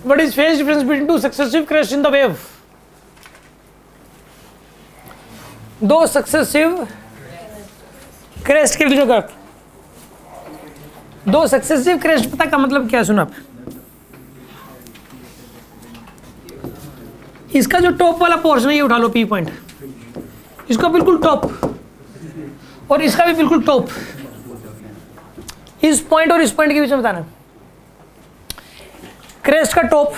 What is phase difference between two successive crests in the wave? दो successive crest के बीच में gap. दो successive crest पता का मतलब क्या है? सुनो आप, इसका जो टॉप वाला पोर्शन है ये उठा लो, पी पॉइंट, इसका बिल्कुल टॉप, और इसका भी बिल्कुल टॉप। इस पॉइंट और इस पॉइंट के बीच में बताना, क्रेस्ट का टॉप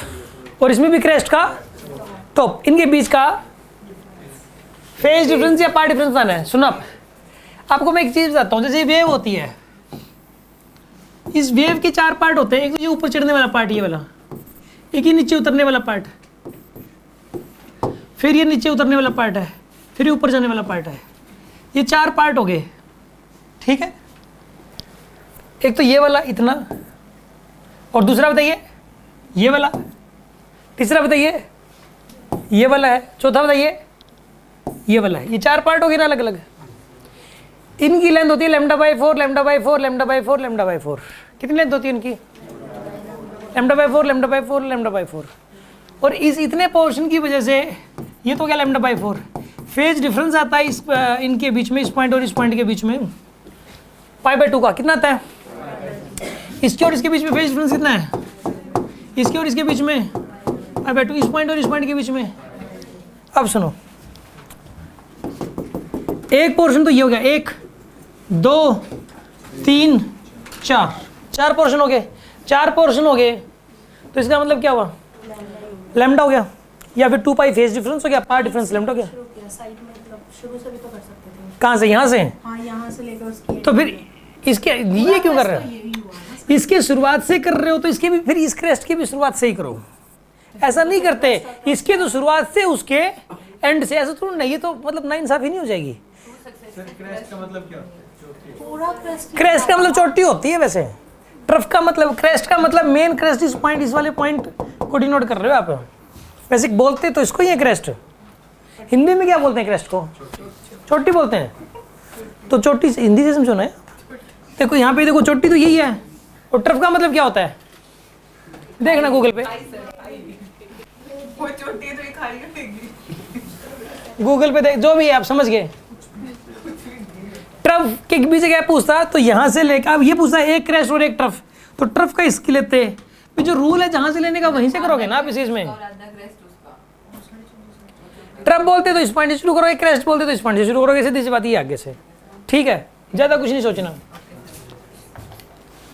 और इसमें भी क्रेस्ट का टॉप, इनके बीच का फेज डिफरेंस या पार्ट डिफरेंस बताना है। सुनो आपको मैं एक चीज बताता हूँ, जैसे वेव होती है, इस वेव के चार पार्ट होते हैं। एक तो ये ऊपर चढ़ने वाला पार्ट, ये वाला, एक ये नीचे उतरने वाला पार्ट, फिर ये नीचे उतरने वाला पार्ट है, फिर ये ऊपर जाने वाला पार्ट है। ये चार पार्ट हो गए, ठीक है। एक तो ये वाला इतना, और दूसरा बताइए ये वाला, तीसरा बताइए ये वाला है, चौथा बताइए ये वाला है। ये चार पार्ट हो गए ना अलग अलग। इनकी लेंथ होती है λ/4, λ/4, λ/4, λ/4। कितनी लेंथ होती है इनकी? λ/4, λ/4, λ/4। और इस इतने पोर्शन की वजह से ये तो क्या λ/4 फेज डिफरेंस आता है इस इनके बीच में, इस पॉइंट और इस पॉइंट के बीच में π/2 का। कितना आता है? इसके और इसके बीच में फेज डिफरेंस कितना है? इसके और इसके बीच में π/2, इस पॉइंट और इस पॉइंट के बीच में। अब सुनो, एक पोर्शन तो ये हो गया, 1 2 3 4, चार पोर्शन हो गए। चार पोर्शन हो गए तो इसका मतलब क्या हुआ? लैम्डा हो गया, या फिर 2π फेज डिफरेंस हो गया, पार्ट डिफरेंस लैम्डा हो गया। शुरू से भी तो कर सकते थे। कहाँ से? यहाँ से। हाँ, यहाँ से लेकर उसकी। तो फिर इसके ये क्यों कर रहे हो? इसके शुरुआत से कर रहे हो तो इसके भी फिर इस क्रेस्ट की भी शुरुआत से ही करो। ऐसा नहीं करते, इसके तो शुरुआत से उसके एंड से, ऐसा तो नहीं। ये तो मतलब नाइंसाफी नहीं हो जाएगी। क्रेस्ट का मतलब क्या होता है? पूरा क्रेस्ट। क्रेस्ट का मतलब चोटी होती है वैसे। ट्रफ का मतलब, क्रेस्ट का मतलब मेन क्रेस्ट, इस पॉइंट, इस वाले पॉइंट को डिनोट कर रहे हो आप। वैसे बोलते तो इसको ही है क्रेस्ट। हिंदी में क्या बोलते हैं क्रेस्ट को? चोटी बोलते हैं। तो चोटी से हिंदी से समझो ना। देखो यहाँ पे देखो, चोटी तो यही है। और ट्रफ का मतलब क्या होता है? देखना गूगल पे, वो चोटी तो खाली करेगी। गूगल पे देख, जो भी है आप समझ गए। ट्रफ के बीच क्या पूछता, तो यहाँ से लेकर अब ये पूछता है एक क्रेस्ट और एक ट्रफ, तो ट्रफ का इसकी लेते। फिर जो रूल है जहाँ से लेने का वहीं से करोगे ना आप इस में। ट्रफ बोलते तो इस पॉइंट से शुरू करोगे, क्रेस्ट बोलते तो इस पॉइंट से शुरू करोगे, सीधी सी बात ये आगे से। ठीक है, ज़्यादा कुछ नहीं सोचना।